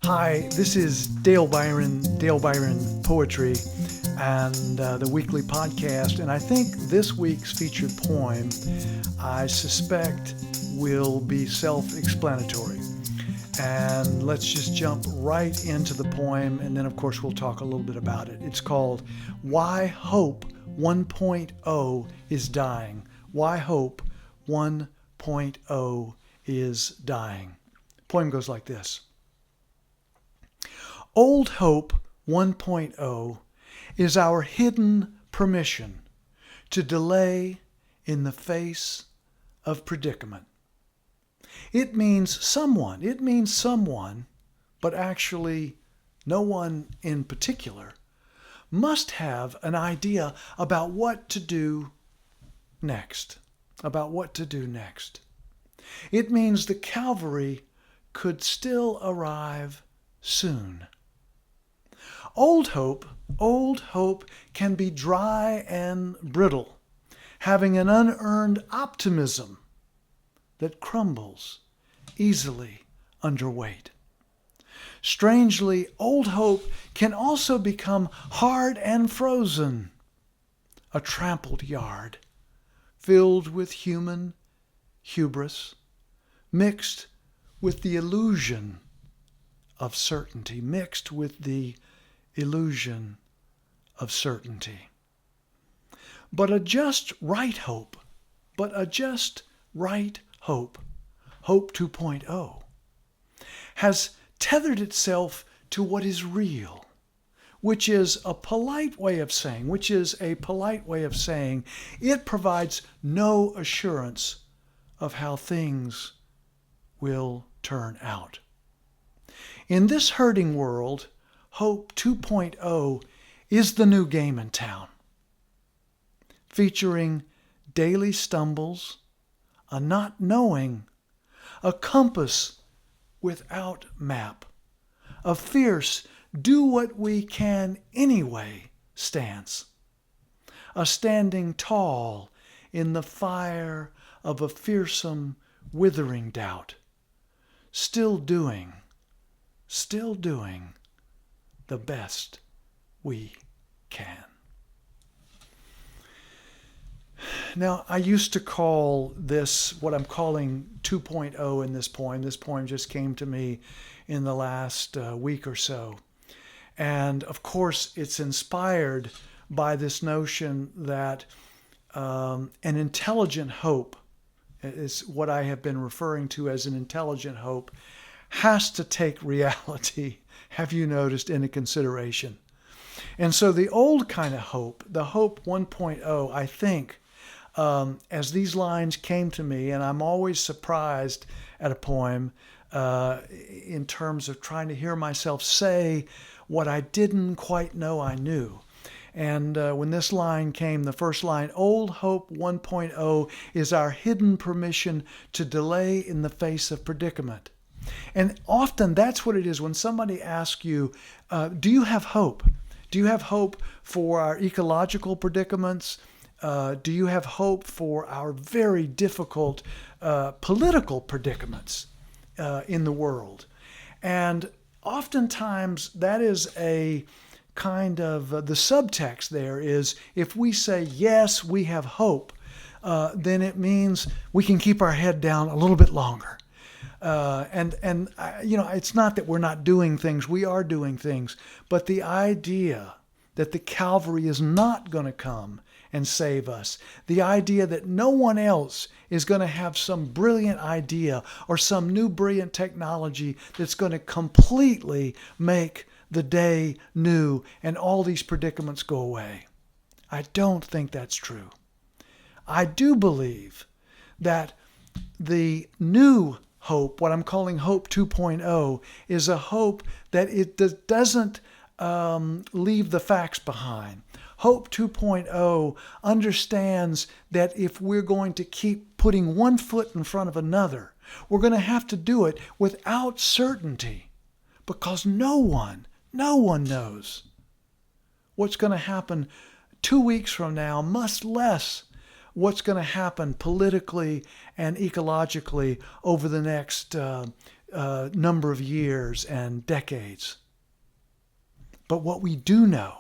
Hi, this is Dale Byron Poetry, and the weekly podcast. And I think this week's featured poem, I suspect, will be self-explanatory. And let's just jump right into the poem, and then of course we'll talk a little bit about it. It's called Why Hope 1.0 is Dying. Why Hope 1.0 is Dying. The poem goes like this. Old Hope 1.0 is our hidden permission to delay in the face of predicament. It means someone, but actually no one in particular, must have an idea about what to do next. It means the Calvary could still arrive soon. Old hope can be dry and brittle, having an unearned optimism that crumbles easily under weight. Strangely, old hope can also become hard and frozen, a trampled yard filled with human hubris, mixed with the illusion of certainty, But a just right hope, Hope 2.0, has tethered itself to what is real, which is a polite way of saying it provides no assurance of how things will turn out. In this hurting world, Hope 2.0 is the new game in town, featuring daily stumbles, a not knowing, a compass without map, a fierce do what we can anyway stance, a standing tall in the fire of a fearsome, withering doubt, still doing the best we can. Now, I used to call this what I'm calling 2.0 in this poem. This poem just came to me in the last week or so. And of course, it's inspired by this notion that an intelligent hope is what I have been referring to as an intelligent hope, has to take reality, have you noticed, into consideration. And so the old kind of hope, the Hope 1.0, I think, as these lines came to me, and I'm always surprised at a poem in terms of trying to hear myself say what I didn't quite know I knew. And when this line came, the first line, Old Hope 1.0 is our hidden permission to delay in the face of predicament. And often that's what it is when somebody asks you, do you have hope? Do you have hope for our ecological predicaments? Do you have hope for our very difficult political predicaments in the world? And oftentimes that is a kind of, the subtext there is, if we say, yes, we have hope, then it means we can keep our head down a little bit longer. It's not that we're not doing things. We are doing things. But the idea that the Calvary is not going to come and save us, the idea that no one else is going to have some brilliant idea or some new brilliant technology that's going to completely make the day new and all these predicaments go away. I don't think that's true. I do believe that the new hope, what I'm calling Hope 2.0, is a hope that it doesn't leave the facts behind. Hope 2.0 understands that if we're going to keep putting one foot in front of another, we're going to have to do it without certainty, because no one knows what's going to happen 2 weeks from now, much less what's going to happen politically and ecologically over the next number of years and decades. But what we do know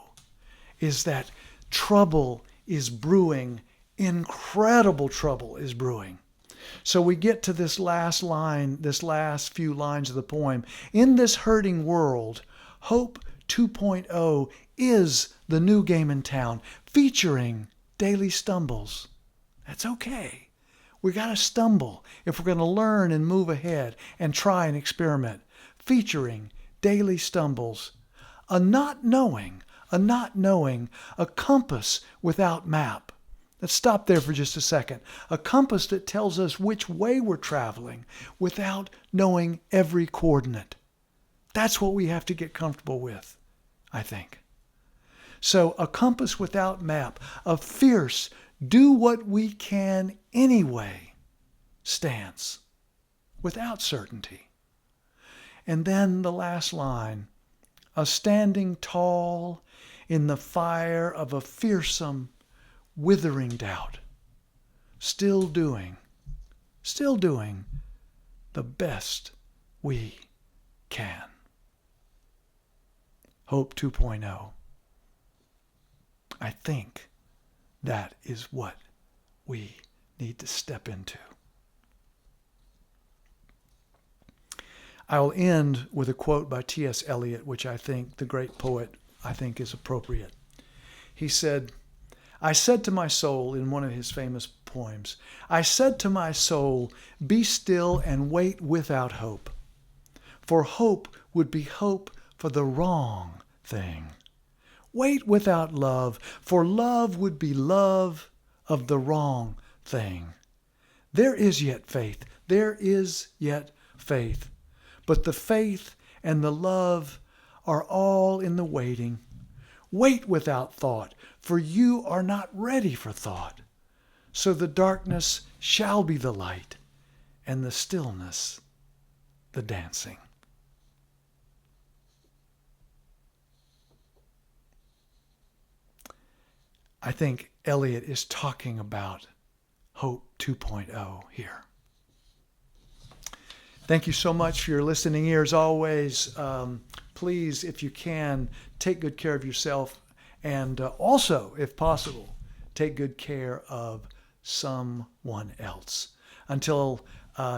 is that trouble is brewing. Incredible trouble is brewing. So we get to this last line, this last few lines of the poem. In this hurting world, Hope 2.0 is the new game in town, featuring daily stumbles. That's okay. We got to stumble if we're going to learn and move ahead and try and experiment. Featuring daily stumbles. A not knowing, a compass without map. Let's stop there for just a second. A compass that tells us which way we're traveling without knowing every coordinate. That's what we have to get comfortable with, I think. So a compass without map, a fierce, do what we can anyway stance, without certainty. And then the last line, a standing tall in the fire of a fearsome, withering doubt, still doing the best we can. Hope 2.0. I think that is what we need to step into. I'll end with a quote by T.S. Eliot, which I think, the great poet, I think is appropriate. He said, I said to my soul in one of his famous poems, I said to my soul, be still and wait without hope. For hope would be hope for the wrong thing. Wait without love, for love would be love of the wrong thing. There is yet faith. There is yet faith. But the faith and the love are all in the waiting. Wait without thought, for you are not ready for thought. So the darkness shall be the light, and the stillness the dancing. I think Eliot is talking about Hope 2.0 here. Thank you so much for your listening ears. Always, please, if you can, take good care of yourself. And also, if possible, take good care of someone else. Until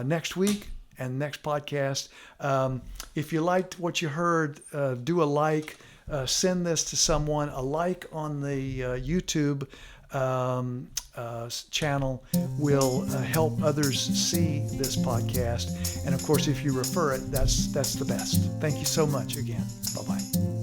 next week and next podcast, if you liked what you heard, do a like. Send this to someone. A like on the YouTube channel will help others see this podcast. And of course, if you refer it, that's the best. Thank you so much again. Bye-bye.